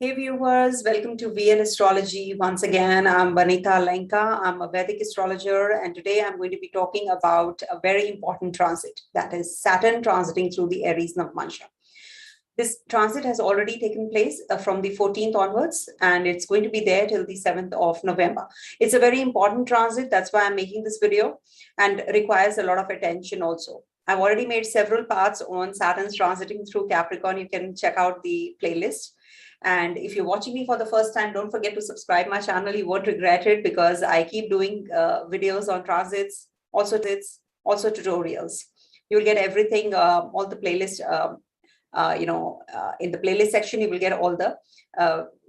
Hey viewers, welcome to VN Astrology. Once again, I'm Vanita Lenka. I'm a Vedic astrologer, and today I'm going to be talking about a very important transit, that is Saturn transiting through the Aries Navamsa. This transit has already taken place from the 14th onwards, and it's going to be there till the 7th of November. It's a very important transit. That's why I'm making this video, and requires a lot of attention also. I've already made several parts on Saturn's transiting through Capricorn. You can check out the playlist. And if you're watching me for the first time, don't forget to subscribe my channel. You won't regret it because I keep doing videos on transits, also tutorials. You'll get everything, all the playlist, in the playlist section, you will get all the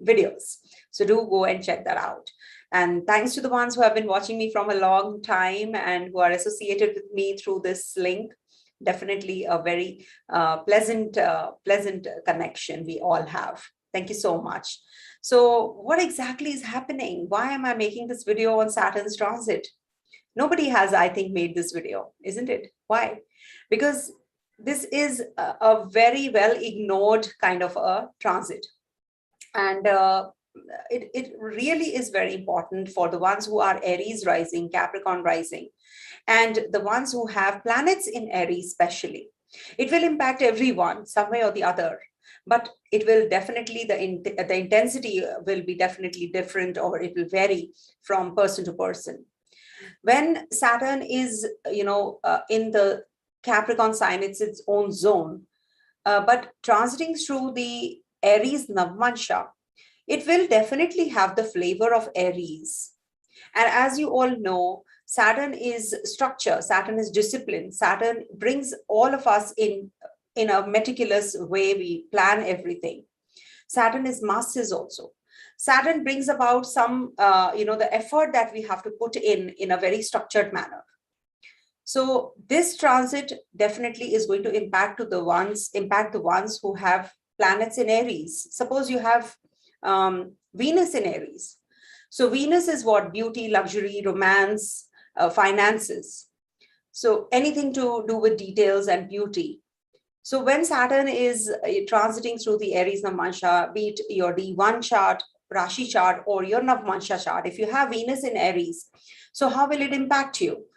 videos. So do go and check that out. And thanks to the ones who have been watching me from a long time and who are associated with me through this link. Definitely a very pleasant connection we all have. Thank you so much. So what exactly is happening? Why am I making this video on Saturn's transit? Nobody has, I think, made this video, isn't it? Why? Because this is a very well ignored kind of a transit. And it really is very important for the ones who are Aries rising, Capricorn rising, and the ones who have planets in Aries especially. It will impact everyone some way or the other. But it will definitely, the intensity will be definitely different, or it will vary from person to person. When Saturn is, in the Capricorn sign, it's its own zone. But transiting through the Aries Navamsa, it will definitely have the flavor of Aries. And as you all know, Saturn is structure, Saturn is discipline. Saturn brings all of us in a meticulous way. We plan everything. Saturn is masses also. Saturn brings about some, the effort that we have to put in a very structured manner. So this transit definitely is going to impact the ones who have planets in Aries. Suppose you have Venus in Aries. So Venus is what? Beauty, luxury, romance, finances. So anything to do with details and beauty. So when Saturn is transiting through the Aries Navamsa, be it your D1 chart, Rashi chart, or your Navamsa chart, if you have Venus in Aries, so how will it impact you?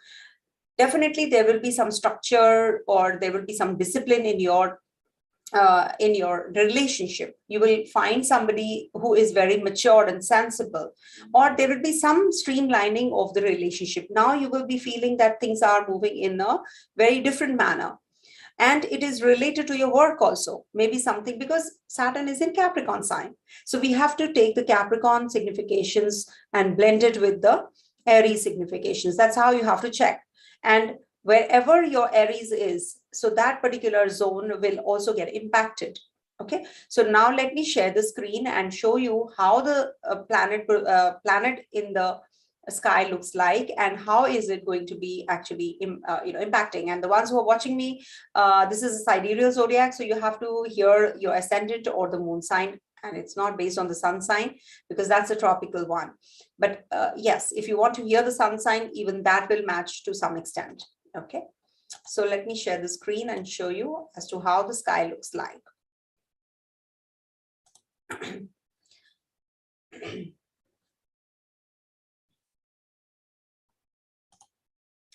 Definitely there will be some structure, or there will be some discipline in your relationship. You will find somebody who is very mature and sensible, or there will be some streamlining of the relationship. Now you will be feeling that things are moving in a very different manner. And it is related to your work also, maybe something, because Saturn is in Capricorn sign. So we have to take the Capricorn significations and blend it with the Aries significations. That's how you have to check. And wherever your Aries is, so that particular zone will also get impacted. Okay, so now let me share the screen and show you how the planet in the sky looks like, and how is it going to be actually impacting. And the ones who are watching me, this is a Sidereal Zodiac, so you have to hear your ascendant or the moon sign, and it's not based on the sun sign because that's a tropical one. But yes, if you want to hear the sun sign, even that will match to some extent. Okay, so let me share the screen and show you as to how the sky looks like.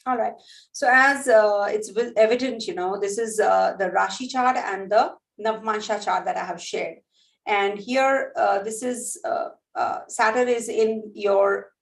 All right, so as it's evident, this is the Rashi chart and the Navamsa chart that I have shared. And here, this is Saturn is in your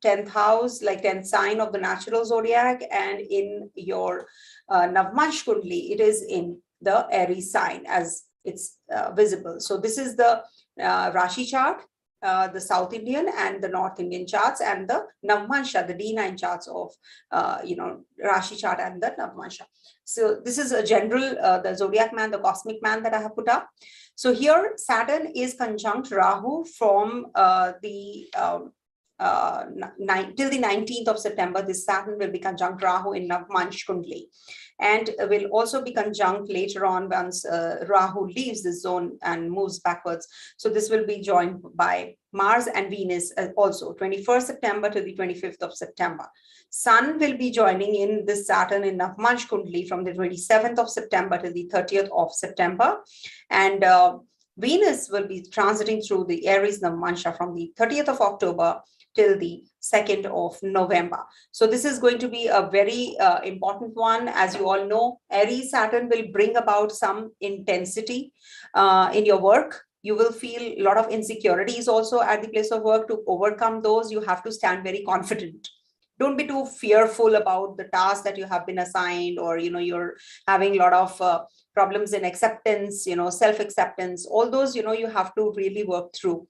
10th house, like 10th sign of the natural zodiac, and in your Navamsa Kundli, it is in the Aries sign as it's visible. So this is the Rashi chart, the South Indian and the North Indian charts, and the Navamsa, the D9 charts of Rashi chart and the Navamsa. So this is a general the zodiac man, the cosmic man that I have put up. So here Saturn is conjunct Rahu from till the 19th of September. This Saturn will be conjunct Rahu in Navamsa Kundli, and will also be conjunct later on once Rahu leaves the zone and moves backwards. So this will be joined by Mars and Venus also, 21st September to the 25th of September. Sun will be joining in this Saturn in Navamsa Kundli from the 27th of September to the 30th of September. And Venus will be transiting through the Aries Navamsa from the 30th of October till the 2nd of November. So this is going to be a very important one. As you all know, Aries Saturn will bring about some intensity in your work. You will feel a lot of insecurities also at the place of work. To overcome those, you have to stand very confident. Don't be too fearful about the task that you have been assigned, or you're having a lot of problems in acceptance, self-acceptance. All those, you have to really work through.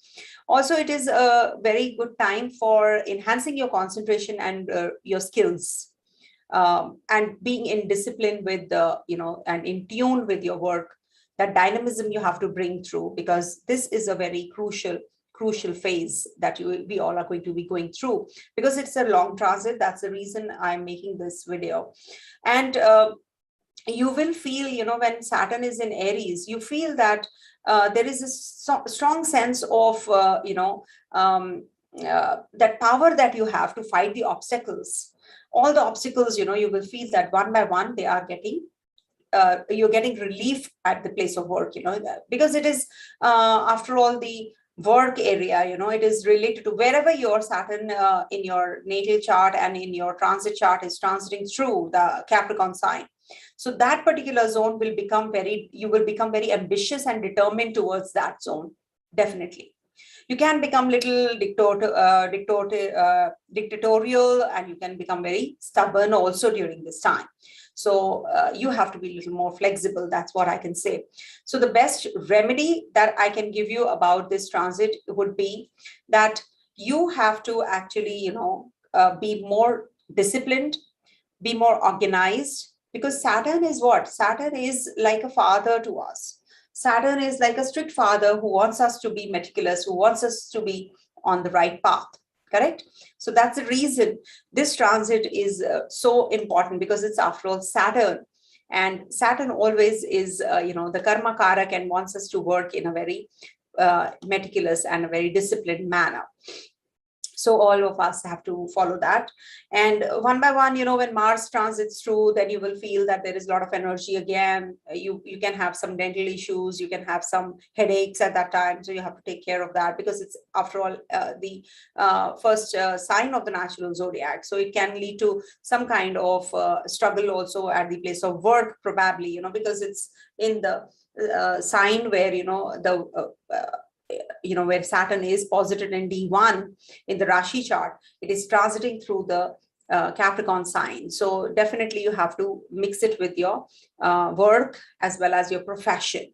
Also, it is a very good time for enhancing your concentration and your skills, and being in discipline with the, and in tune with your work. That dynamism you have to bring through, because this is a very crucial phase that we all are going to be going through, because it's a long transit. That's the reason I'm making this video. And you will feel, when Saturn is in Aries, you feel that there is a strong sense of, that power that you have to fight the obstacles. All the obstacles, you will feel that one by one, they are getting, you're getting relief at the place of work, because it is, after all, the work area, it is related to wherever your Saturn in your natal chart and in your transit chart is transiting through the Capricorn sign. So that particular zone will become you will become very ambitious and determined towards that zone. Definitely. You can become little dictatorial, and you can become very stubborn also during this time. So you have to be a little more flexible. That's what I can say. So the best remedy that I can give you about this transit would be that you have to actually, be more disciplined, be more organized, because Saturn is what? Saturn is like a father to us. Saturn is like a strict father who wants us to be meticulous, who wants us to be on the right path. Correct? So that's the reason this transit is so important, because it's, after all, Saturn. And Saturn always is, the karma karak, and wants us to work in a very meticulous and a very disciplined manner. So all of us have to follow that. And one by one, when Mars transits through, then you will feel that there is a lot of energy again. You can have some dental issues. You can have some headaches at that time. So you have to take care of that, because it's, after all, the first sign of the natural zodiac. So it can lead to some kind of struggle also at the place of work, probably, because it's in the sign where, where Saturn is posited in D1 in the Rashi chart. It is transiting through the Capricorn sign. So definitely you have to mix it with your work as well as your profession.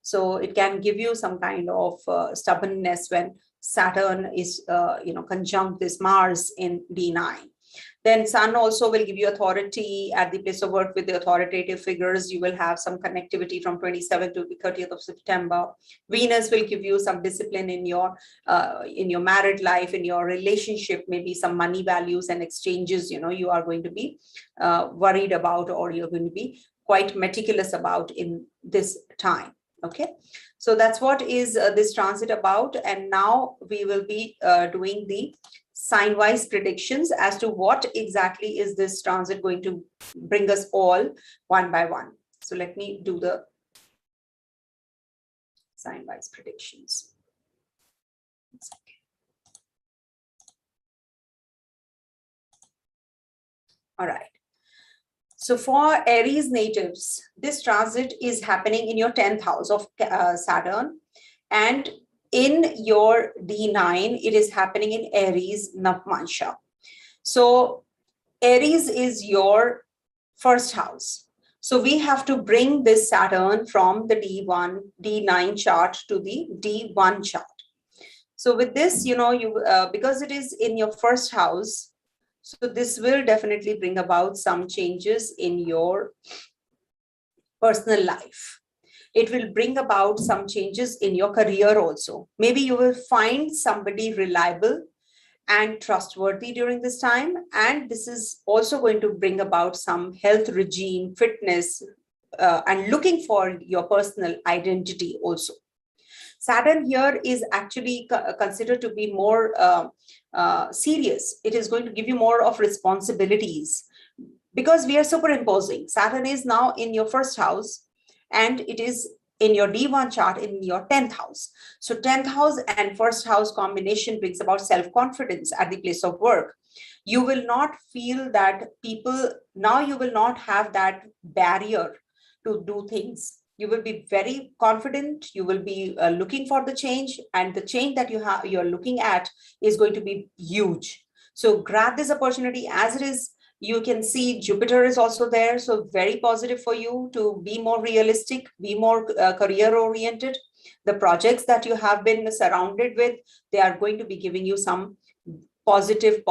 So it can give you some kind of stubbornness when Saturn is, conjunct this Mars in D9. Then Sun also will give you authority at the place of work with the authoritative figures. You will have some connectivity from 27th to the 30th of September. Venus will give you some discipline in your married life, in your relationship, maybe some money values and exchanges, you are going to be worried about, or you're going to be quite meticulous about in this time. Okay, so that's what is this transit about. And now we will be doing the sign wise predictions as to what exactly is this transit going to bring us all one by one. So let me do the sign wise predictions. All right. So for Aries natives, this transit is happening in your 10th house of Saturn, and in your D9, it is happening in Aries Navamsa. So Aries is your first house. So we have to bring this Saturn from the D9 chart to the D1 chart. So with this, because it is in your first house, so this will definitely bring about some changes in your personal life. It will bring about some changes in your career also. Maybe you will find somebody reliable and trustworthy during this time. And this is also going to bring about some health regime, fitness, and looking for your personal identity also. Saturn here is actually considered to be more serious. It is going to give you more of responsibilities, because we are superimposing. Saturn is now in your first house, and it is in your D1 chart in your 10th house. So 10th house and first house combination brings about self-confidence at the place of work. You will not feel that now you will not have that barrier to do things. You will be very confident. You will be looking for the change, and the change that you're looking at is going to be huge. So grab this opportunity as it is. You can see Jupiter is also there. So very positive for you to be more realistic, be more career oriented. The projects that you have been surrounded with, they are going to be giving you some positive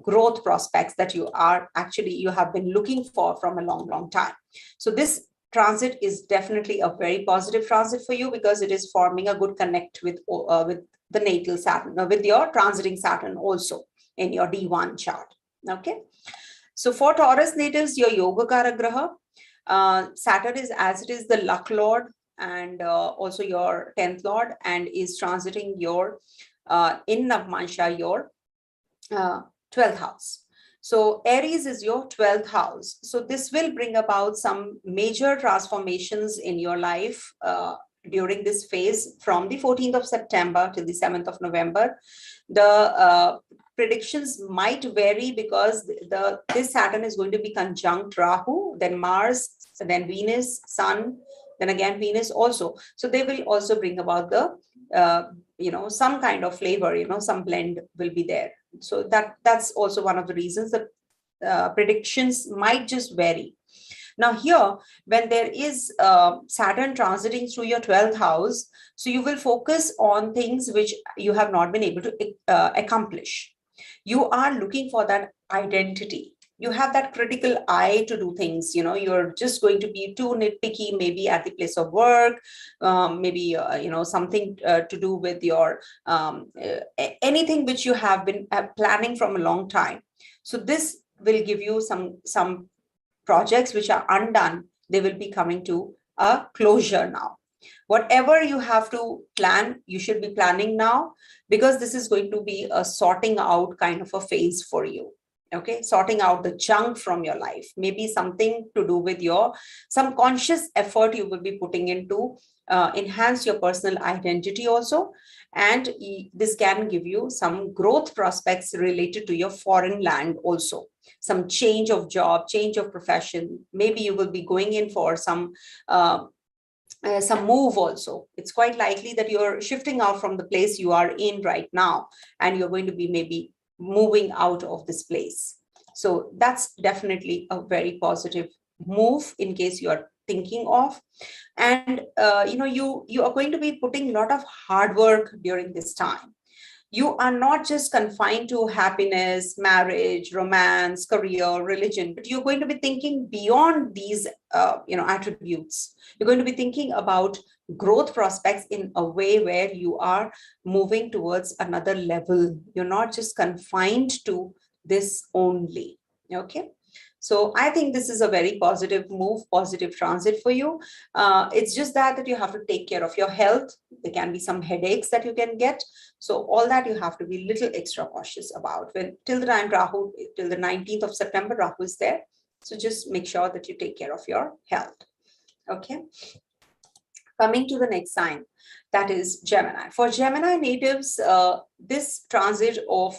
growth prospects that you have been looking for from a long time. So this transit is definitely a very positive transit for you, because it is forming a good connect with the natal Saturn, with your transiting Saturn also in your D1 chart. Okay, so for Taurus natives, your Yogakara Graha, Saturn is, as it is, the luck lord and also your 10th lord, and is transiting your in Navamsa, your 12th house. So Aries is your 12th house. So this will bring about some major transformations in your life during this phase from the 14th of September till the 7th of November. The predictions might vary, because this Saturn is going to be conjunct Rahu, then Mars, then Venus, Sun, then again Venus also. So they will also bring about the some kind of flavor, some blend will be there. So that's also one of the reasons that predictions might just vary. Now here, when there is Saturn transiting through your 12th house, so you will focus on things which you have not been able to accomplish. You are looking for that identity. You have that critical eye to do things. You're just going to be too nitpicky, maybe at the place of work, maybe something to do with your anything which you have been planning from a long time. So this will give you some projects which are undone. They will be coming to a closure now. Whatever you have to plan, you should be planning now, because this is going to be a sorting out kind of a phase for you. Okay, sorting out the junk from your life, maybe something to do with some conscious effort you will be putting into enhance your personal identity also. And this can give you some growth prospects related to your foreign land also. Some change of job, change of profession. Maybe you will be going in for some move also. It's quite likely that you're shifting out from the place you are in right now, and you're going to be maybe moving out of this place. So that's definitely a very positive move in case you are thinking of. And you are going to be putting a lot of hard work during this time. You are not just confined to happiness, marriage, romance, career, religion, but you're going to be thinking beyond these attributes. You're going to be thinking about growth prospects in a way where you are moving towards another level. You're not just confined to this only. Okay. So I think this is a very positive move, positive transit for you. It's just that you have to take care of your health. There can be some headaches that you can get. So all that you have to be a little extra cautious about. Till the time Rahu, till the 19th of September, Rahu is there. So just make sure that you take care of your health. Okay. Coming to the next sign, that is Gemini. For Gemini natives, this transit of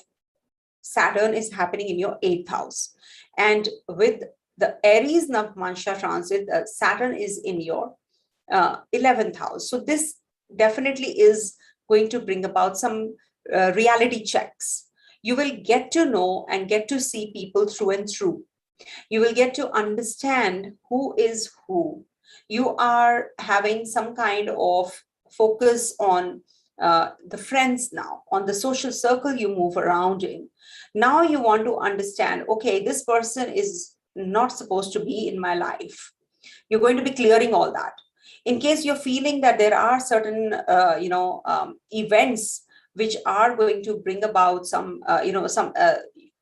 Saturn is happening in your 8th house. And with the Aries Navamsa transit, Saturn is in your 11th house. So this definitely is going to bring about some reality checks. You will get to know and get to see people through and through. You will get to understand who is who. You are having some kind of focus on the friends now, on the social circle you move around in. Now you want to understand, okay, this person is not supposed to be in my life. You're going to be clearing all that. In case you're feeling that there are certain, events which are going to bring about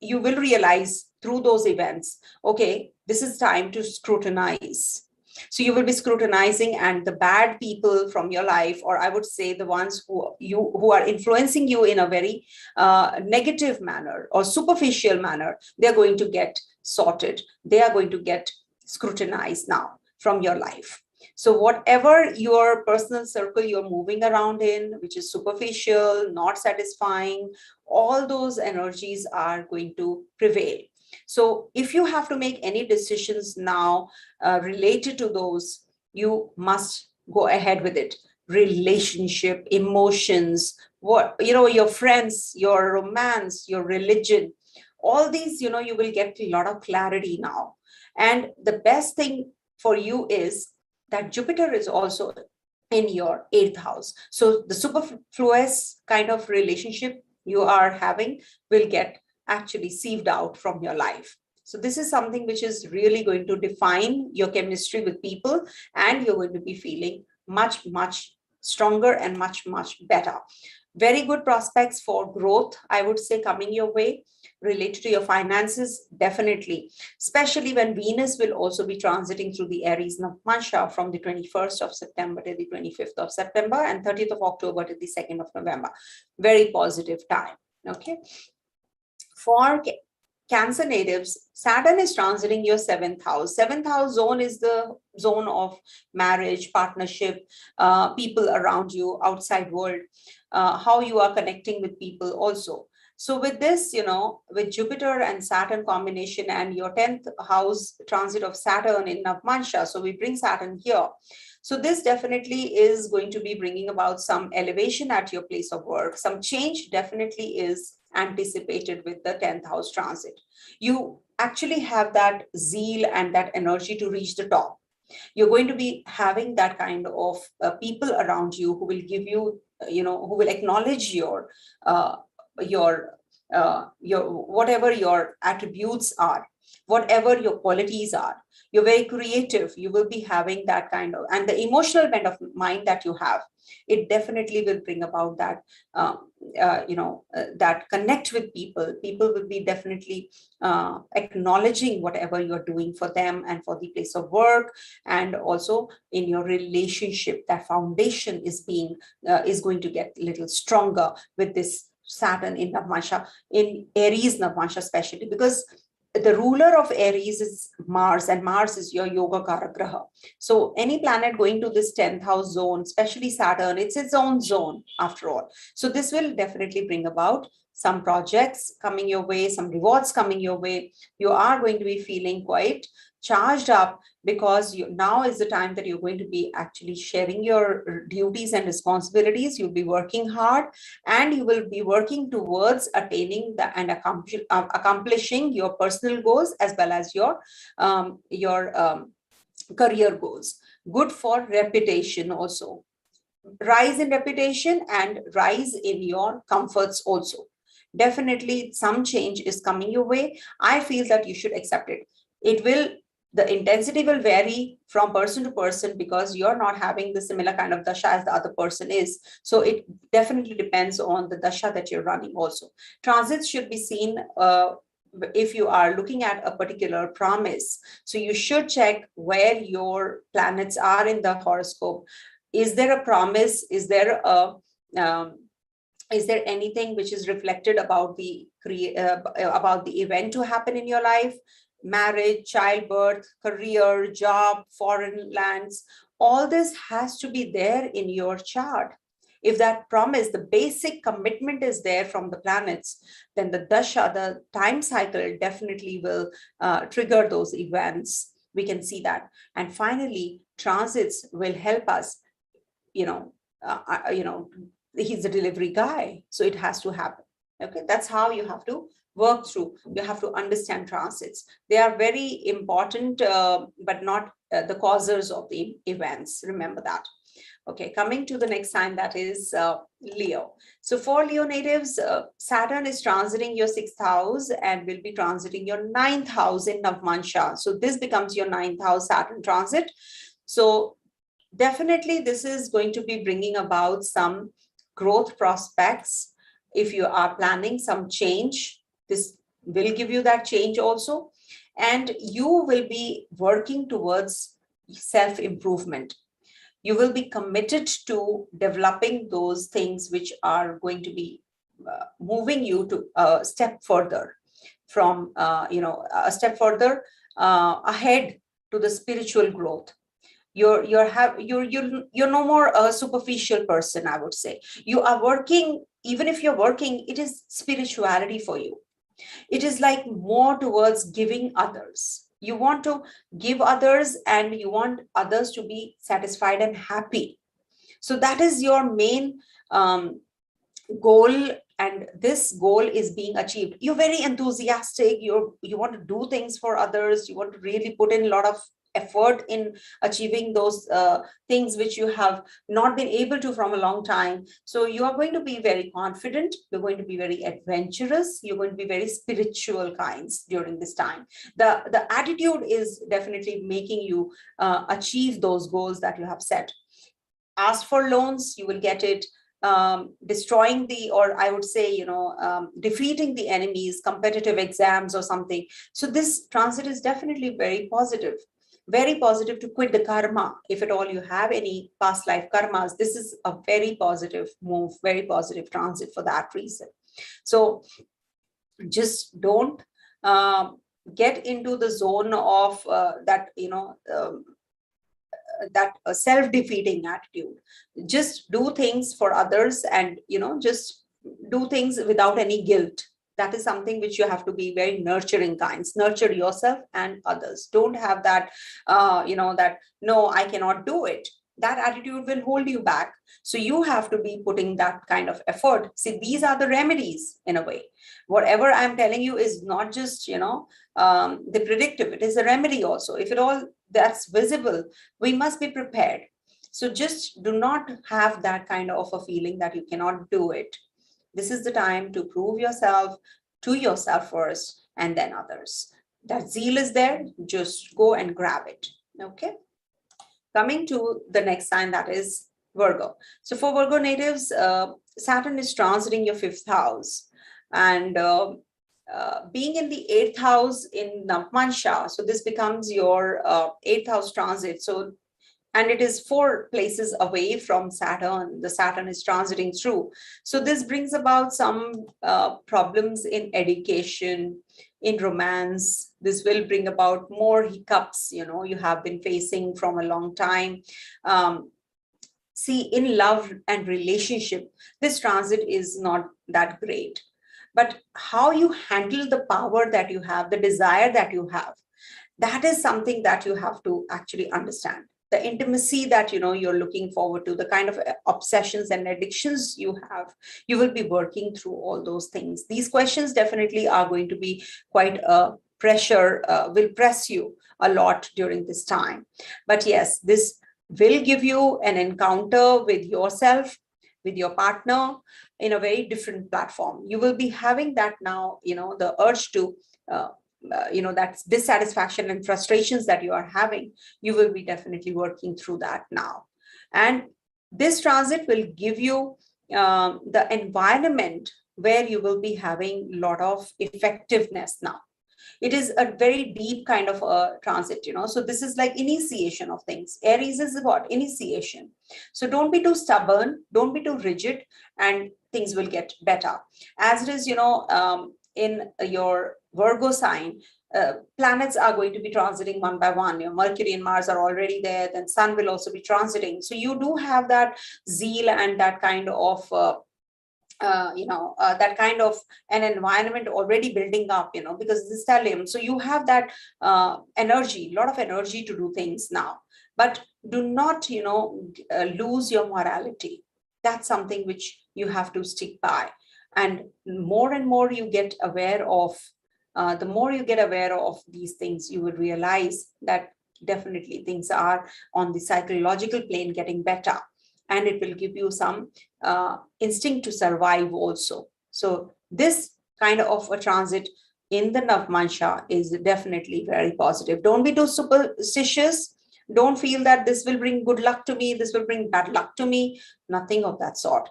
you will realize through those events, okay, this is time to scrutinize. So you will be scrutinizing, and the bad people from your life, or I would say the ones who are influencing you in a very negative manner or superficial manner, they're going to get sorted. They are going to get scrutinized now from your life. So whatever your personal circle you're moving around in, which is superficial, not satisfying, all those energies are going to prevail. So if you have to make any decisions now related to those, you must go ahead with it. Relationship, emotions, what, your friends, your romance, your religion, all these, you will get a lot of clarity now. And the best thing for you is that Jupiter is also in your 8th house. So the superfluous kind of relationship you are having will get actually sieved out from your life. So this is something which is really going to define your chemistry with people, and you're going to be feeling much, much stronger and much, much better. Very good prospects for growth, I would say, coming your way related to your finances, definitely, especially when Venus will also be transiting through the Aries Navamsa from the 21st of September to the 25th of September and 30th of October to the 2nd of November. Very positive time. Okay. For Cancer natives, Saturn is transiting your 7th house. 7th house zone is the zone of marriage, partnership, people around you, outside world, how you are connecting with people also. So with this, with Jupiter and Saturn combination and your 10th house transit of Saturn in Navamsa, so we bring Saturn here. So this definitely is going to be bringing about some elevation at your place of work. Some change definitely is anticipated with the 10th house transit. You actually have that zeal and that energy to reach the top. You're going to be having that kind of people around you who will give you, who will acknowledge your whatever your attributes are, whatever your qualities are. You're very creative. You will be having that kind of, and the emotional bent of mind that you have, it definitely will bring about that, that connect with people. People will be definitely acknowledging whatever you're doing for them and for the place of work, and also in your relationship. That foundation is going to get a little stronger with this Saturn in Navamsa, in Aries Navamsa especially, because the ruler of Aries is Mars, and Mars is your yoga karagraha. So any planet going to this 10th house zone, especially Saturn, it's its own zone after all. So this will definitely bring about some projects coming your way, some rewards coming your way. You are going to be feeling quite charged up, because now is the time that you're going to be actually sharing your duties and responsibilities. You'll be working hard, and you will be working towards attaining and accomplishing your personal goals as well as your career goals. Good for reputation also. Rise in reputation and rise in your comforts also. Definitely some change is coming your way. I feel that you should accept it. The intensity will vary from person to person, because you're not having the similar kind of dasha as the other person is. So it definitely depends on the dasha that you're running also. Transits should be seen if you are looking at a particular promise. So you should check where your planets are in the horoscope. Is there a promise? Is there anything which is reflected about the event to happen in your life? Marriage, childbirth, career, job, foreign lands, all this has to be there in your chart. If that promise, the basic commitment is there from the planets, then the dasha, the time cycle, definitely will trigger those events. We can see that. And finally, transits will help us. He's a delivery guy, so it has to happen. Okay, that's how you have to work through. You have to understand transits. They are very important, but not the causers of the events. Remember that. Okay, coming to the next sign, that is Leo. So for Leo natives, Saturn is transiting your 6th house and will be transiting your 9th house in Navamsa. So this becomes your 9th house Saturn transit. So definitely this is going to be bringing about some growth prospects. If you are planning some change, this will give you that change also. And you will be working towards self-improvement. You will be committed to developing those things which are going to be moving you to a step further from, a step further ahead to the spiritual growth. You're no more a superficial person, I would say. You are working, even if you're working, it is spirituality for you. It is like more towards giving others. You want to give others, and you want others to be satisfied and happy. So that is your main goal, and this goal is being achieved. You're very enthusiastic, you want to do things for others, you want to really put in a lot of effort in achieving those things which you have not been able to from a long time. So you are going to be very confident, you're going to be very adventurous, you're going to be very spiritual kinds during this time. The attitude is definitely making you achieve those goals that you have set. Ask for loans, you will get it. Destroying or I would say, defeating the enemies, competitive exams or something. So this transit is definitely very positive to quit the karma. If at all you have any past life karmas, this is a very positive move, very positive transit for that reason. So just don't get into the zone of that self-defeating attitude. Just do things for others, and just do things without any guilt. That is something which you have to be very nurturing kinds. Nurture yourself and others. Don't have that that no, I cannot do it. That attitude will hold you back. So you have to be putting that kind of effort. See, these are the remedies in a way. Whatever I'm telling you is not just the predictive, it is a remedy also. If at all that's visible, we must be prepared. So just do not have that kind of a feeling that you cannot do it. This is the time to prove yourself to yourself first, and then others. That zeal is there, just go and grab it. Okay. Coming to the next sign, that is Virgo. So for Virgo natives, Saturn is transiting your 5th house, and being in the 8th house in Navamsa, so this becomes your 8th house transit. So, and it is 4 places away from Saturn. The Saturn is transiting through. So this brings about some problems in education, in romance. This will bring about more hiccups, you have been facing from a long time. See, in love and relationship, this transit is not that great. But how you handle the power that you have, the desire that you have, that is something that you have to actually understand. The intimacy that you're looking forward to, the kind of obsessions and addictions you have, you will be working through all those things. These questions definitely are going to be quite a pressure, will press you a lot during this time. But yes, this will give you an encounter with yourself, with your partner, in a very different platform. You will be having that now, the urge to that dissatisfaction and frustrations that you are having, you will be definitely working through that now. And this transit will give you the environment where you will be having a lot of effectiveness now. It is a very deep kind of a transit, so this is like initiation of things. Aries is what? Initiation. So don't be too stubborn, don't be too rigid, and things will get better. As it is, in your Virgo sign, planets are going to be transiting one by one. Mercury and Mars are already there, then Sun will also be transiting. So you do have that zeal and that kind of that kind of an environment already building up, because this stellium. So you have that energy, a lot of energy to do things now. But do not, lose your morality. That's something which you have to stick by. And more you get aware of, the more you get aware of these things, you will realize that definitely things are on the psychological plane getting better. And it will give you some instinct to survive also. So this kind of a transit in the Navamsa is definitely very positive. Don't be too superstitious. Don't feel that this will bring good luck to me, this will bring bad luck to me. Nothing of that sort.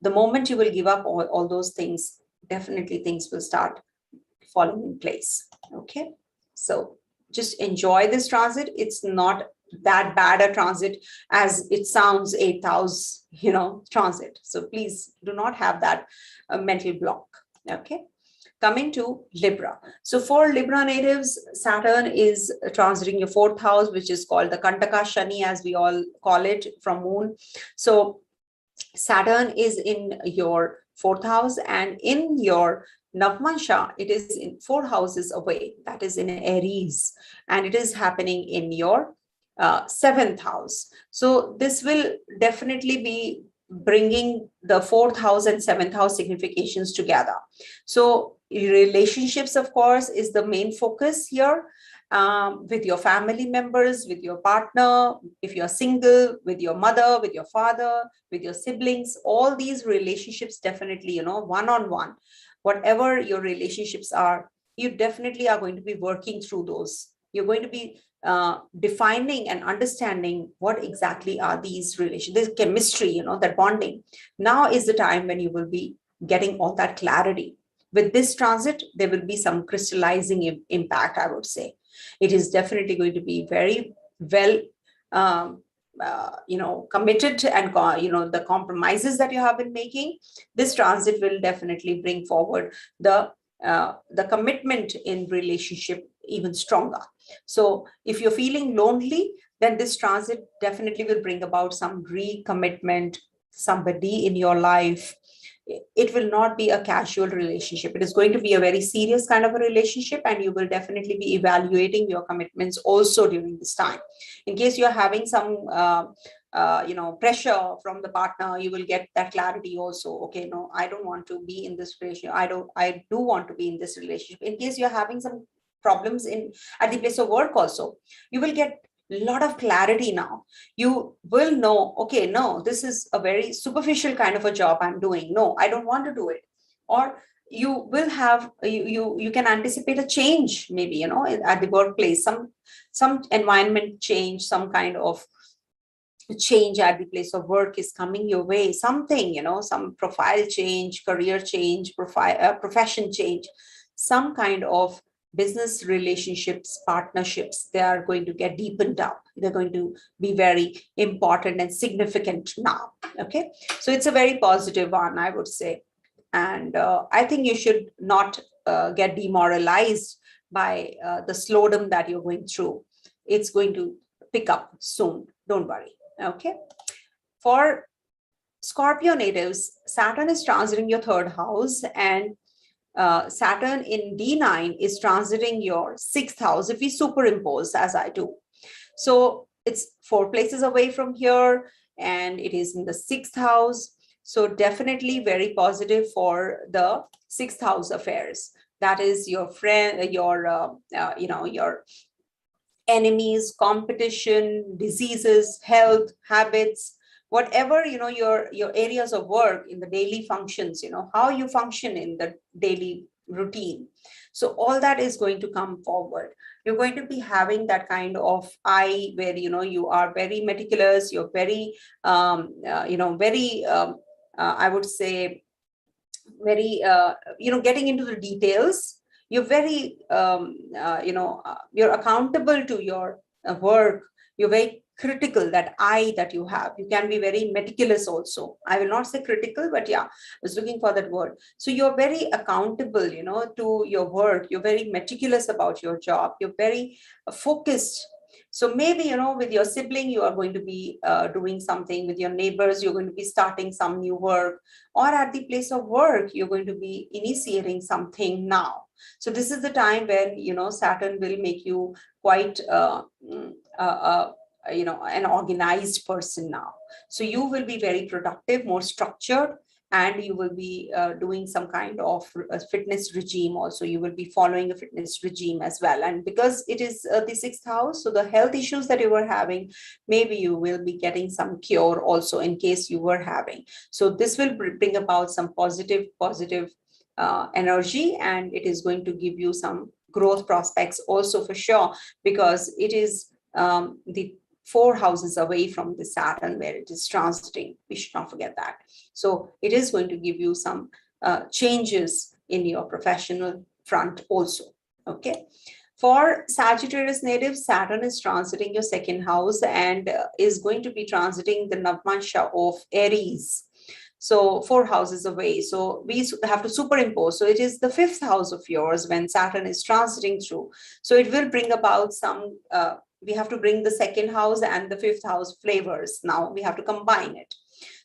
The moment you will give up all those things, definitely things will start falling in place. Okay. So just enjoy this transit. It's not that bad a transit as it sounds, 8th house, transit. So please do not have that mental block. Okay. coming to Libra. So for Libra natives, Saturn is transiting your 4th house, which is called the Kantaka Shani, as we all call it from Moon. So Saturn is in your 4th house, and in your Navamsa, it is in 4 houses away, that is in Aries, and it is happening in your 7th house. So this will definitely be bringing the 4th house and 7th house significations together. So relationships, of course, is the main focus here, with your family members, with your partner, if you're single, with your mother, with your father, with your siblings. All these relationships definitely, one-on-one, whatever your relationships are, you definitely are going to be working through those. You're going to be defining and understanding what exactly are these relations, this chemistry, that bonding. Now is the time when you will be getting all that clarity. With this transit, there will be some crystallizing impact, I would say. It is definitely going to be very well, committed, and, the compromises that you have been making. This transit will definitely bring forward the commitment in relationship even stronger. So if you're feeling lonely, then this transit definitely will bring about some recommitment, somebody in your life. It will not be a casual relationship. It is going to be a very serious kind of a relationship, and you will definitely be evaluating your commitments also during this time. In case you're having some pressure from the partner, you will get that clarity also. Okay, no, I don't want to be in this relationship. I do want to be in this relationship. In case you're having some problems at the place of work also, you will get a lot of clarity now. You will know, okay, no, this is a very superficial kind of a job I'm doing. No, I don't want to do it. Or you will have, you can anticipate a change, maybe, at the workplace, some environment change, some kind of change at the place of work is coming your way. Something, some profile change, career change, profession change, some kind of business relationships, partnerships, they are going to get deepened up. They're going to be very important and significant now. Okay, so it's a very positive one, I would say. And I think you should not get demoralized by the slowdown that you're going through. It's going to pick up soon. Don't worry. Okay. For Scorpio natives, Saturn is transiting your 3rd house, and Saturn in D9 is transiting your 6th house if we superimpose as I do. So it's 4 places away from here, and it is in the 6th house. So definitely very positive for the 6th house affairs. That is your friend, your enemies, competition, diseases, health, habits, whatever, your areas of work in the daily functions, how you function in the daily routine. So all that is going to come forward. You're going to be having that kind of eye where, you are very meticulous. You're very, I would say, very, getting into the details. You're very, you're accountable to your work. You're very critical, that eye that you have. You can be very meticulous also. I will not say critical, but yeah, I was looking for that word. So you're very accountable, to your work. You're very meticulous about your job. You're very focused. So maybe, with your sibling, you are going to be doing something. With your neighbors, you're going to be starting some new work. Or at the place of work, you're going to be initiating something now. So this is the time when, Saturn will make you quite, an organized person now. So you will be very productive, more structured, and you will be doing some kind of fitness regime also. You will be following a fitness regime as well. And because it is the 6th house, so the health issues that you were having, maybe you will be getting some cure also in case you were having. So this will bring about some positive energy, and it is going to give you some growth prospects also for sure, because it is the 4 houses away from the Saturn where it is transiting. We should not forget that. So it is going to give you some changes in your professional front also. Okay. For Sagittarius natives, Saturn is transiting your 2nd house and is going to be transiting the Navamsa of Aries. So 4 houses away. So we have to superimpose. So it is the 5th house of yours when Saturn is transiting through. So it will bring about some, we have to bring the 2nd house and the 5th house flavors. Now we have to combine it.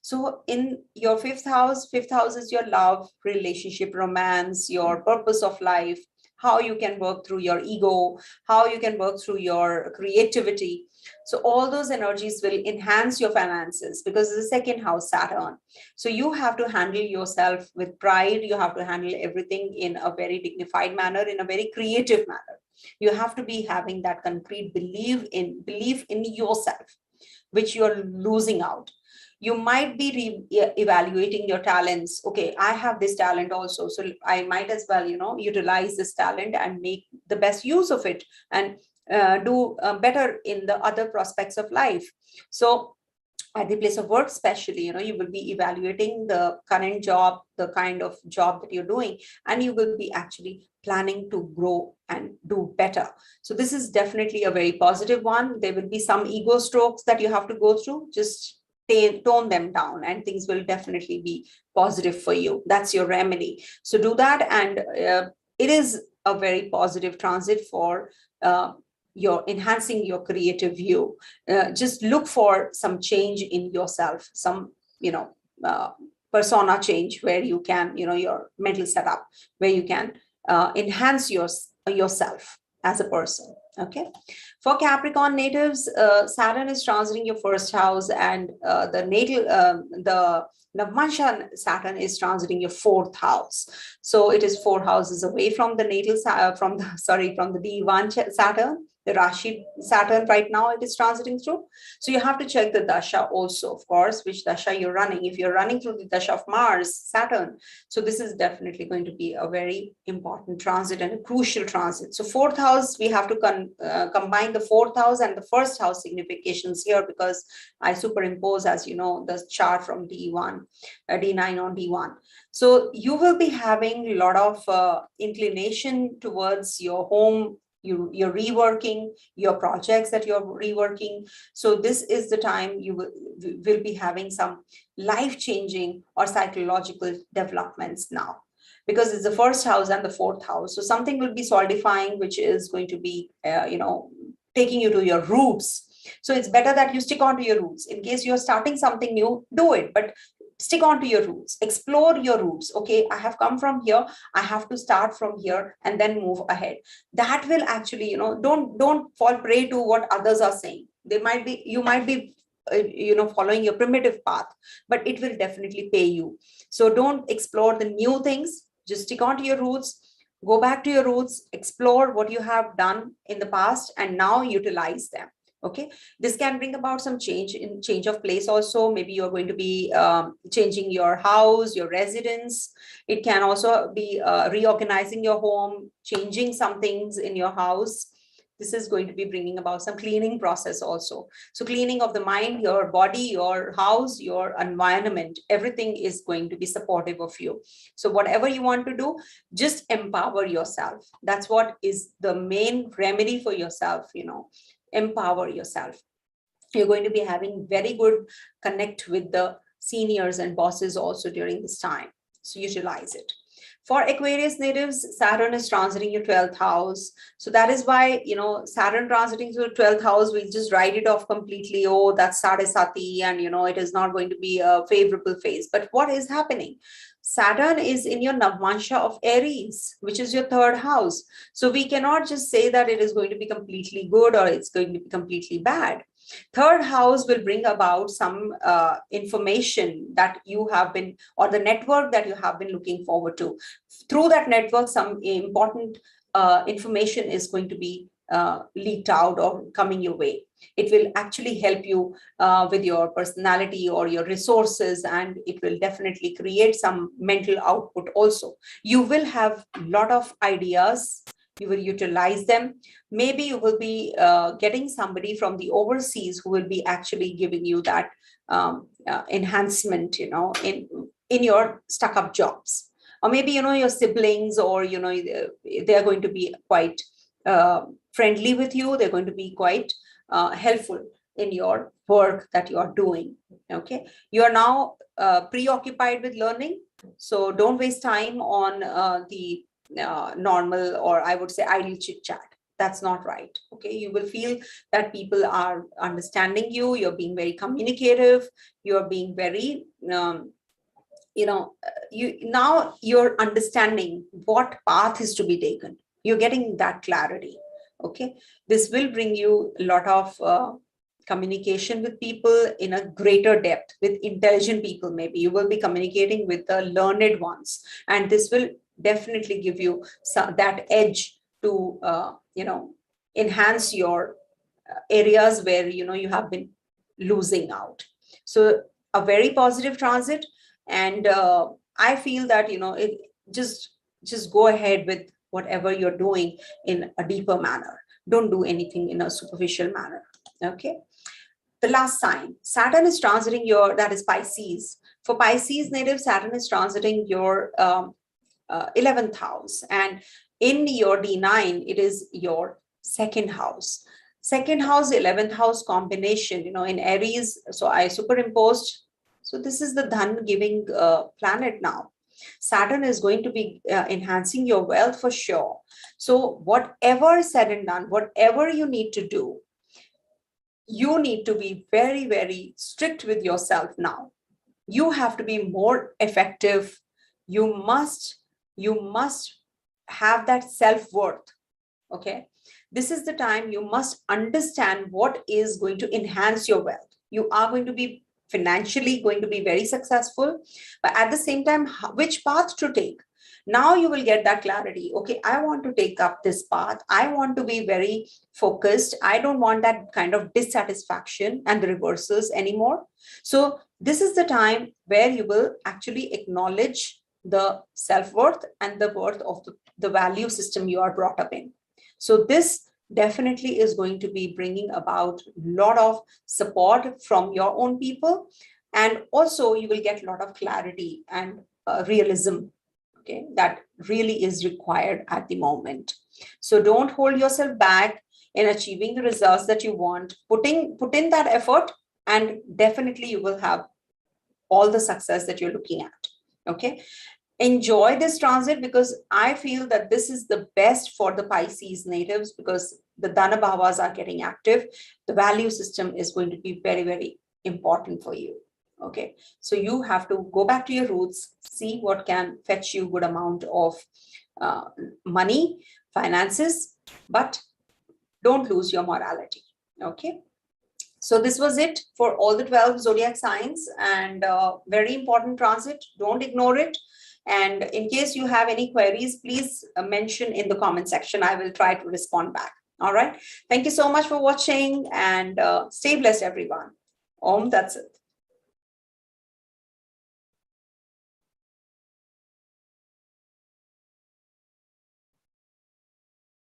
So in your 5th house is your love, relationship, romance, your purpose of life, how you can work through your ego, how you can work through your creativity. So all those energies will enhance your finances because it's the 2nd house, Saturn. So you have to handle yourself with pride. You have to handle everything in a very dignified manner, in a very creative manner. You have to be having that concrete belief in yourself, which you're losing out. You might be evaluating your talents. Okay, I have this talent also, so I might as well, utilize this talent and make the best use of it and do better in the other prospects of life. So at the place of work, especially, you will be evaluating the current job, the kind of job that you're doing, and you will be actually planning to grow and do better. So this is definitely a very positive one. There will be some ego strokes that you have to go through. Just tone them down and things will definitely be positive for you. That's your remedy. So do that. And it is a very positive transit for your enhancing your creative view. Just look for some change in yourself, some, persona change where you can, your mental setup, where you can enhance yourself as a person. Okay. For Capricorn natives, Saturn is transiting your 1st house, and the Navamsa Saturn is transiting your 4th house. So it is 4 houses away from the from the D1 Saturn, the Rashi Saturn. Right now it is transiting through. So you have to check the dasha also, of course, which dasha you're running. If you're running through the dasha of Mars, Saturn, so this is definitely going to be a very important transit and a crucial transit. So 4th house, we have to combine the 4th house and the 1st house significations here, because I superimpose, as you know, the chart from D1, D9 on D1. So you will be having a lot of inclination towards your home. You're reworking your projects that you're reworking. So this is the time you will be having some life-changing or psychological developments now, because it's the 1st house and the 4th house. So something will be solidifying, which is going to be, taking you to your roots. So it's better that you stick on to your roots. In case you're starting something new, do it, but stick on to your roots, explore your roots. Okay, I have come from here, I have to start from here and then move ahead. That will actually, don't fall prey to what others are saying. You might be following your primitive path, but it will definitely pay you. So don't explore the new things, just stick on to your roots. Go back to your roots, explore what you have done in the past and now utilize them. Okay, this can bring about some change of place also. Maybe you're going to be changing your house, your residence. It can also be reorganizing your home, changing some things in your house. This is going to be bringing about some cleaning process also. So cleaning of the mind, your body, your house, your environment, everything is going to be supportive of you. So whatever you want to do, just empower yourself. That's what is the main remedy for yourself, empower yourself. You're going to be having very good connect with the seniors and bosses also during this time. So utilize it. For Aquarius natives, Saturn is transiting your 12th house. So that is why, Saturn transiting through the 12th house, we'll just write it off completely. Oh, that's Sadesati, and, it is not going to be a favorable phase. But what is happening? Saturn is in your Navamsa of Aries, which is your 3rd house. So we cannot just say that it is going to be completely good or it's going to be completely bad. 3rd house will bring about some information that you have been, or the network that you have been looking forward to. Through that network, some important information is going to be leaked out or coming your way. It will actually help you with your personality or your resources, and it will definitely create some mental output also. You will have a lot of ideas. You will utilize them. Maybe you will be getting somebody from the overseas who will be actually giving you that enhancement, in your stuck-up jobs. Or maybe, your siblings, or, they are going to be quite friendly with you. They're going to be quite helpful in your work that you are doing. Okay, you are now preoccupied with learning, so don't waste time on the normal, or I would say idle chit chat. That's not right. Okay, you will feel that people are understanding you, you're being very communicative, you're being very you're understanding what path is to be taken. You're getting that clarity. Okay, this will bring you a lot of communication with people in a greater depth, with intelligent people. Maybe you will be communicating with the learned ones, and this will definitely give you that edge to enhance your areas where you have been losing out. So a very positive transit, and I feel that it just go ahead with whatever you're doing in a deeper manner. Don't do anything in a superficial manner. Okay, the last sign, Saturn is transiting your, that is Pisces. For Pisces native, Saturn is transiting your 11th house, and in your D9 it is your second house. Second house, 11th house combination, in Aries. So I superimposed. So this is the Dhan giving planet now. Saturn is going to be enhancing your wealth for sure. So whatever said and done, whatever you need to do, you need to be very, very strict with yourself now. You have to be more effective. You must have that self-worth. Okay, this is the time you must understand what is going to enhance your wealth. You are going to be financially going to be very successful, but at the same time, which path to take? Now you will get that clarity. Okay, I want to take up this path. I want to be very focused. I don't want that kind of dissatisfaction and the reversals anymore. So this is the time where you will actually acknowledge the self-worth and the worth of the value system you are brought up in. So this definitely is going to be bringing about a lot of support from your own people. And also you will get a lot of clarity and realism, okay, that really is required at the moment. So don't hold yourself back in achieving the results that you want. Put in that effort, and definitely you will have all the success that you're looking at. Okay, enjoy this transit, because I feel that this is the best for the Pisces natives, because the Dana Bhavas are getting active. The value system is going to be very, very important for you. Okay, so you have to go back to your roots, see what can fetch you good amount of money, finances, but don't lose your morality. Okay, so this was it for all the 12 zodiac signs, and very important transit. Don't ignore it. And in case you have any queries, please mention in the comment section. I will try to respond back. All right. Thank you so much for watching, and stay blessed, everyone. Om Tat Sat.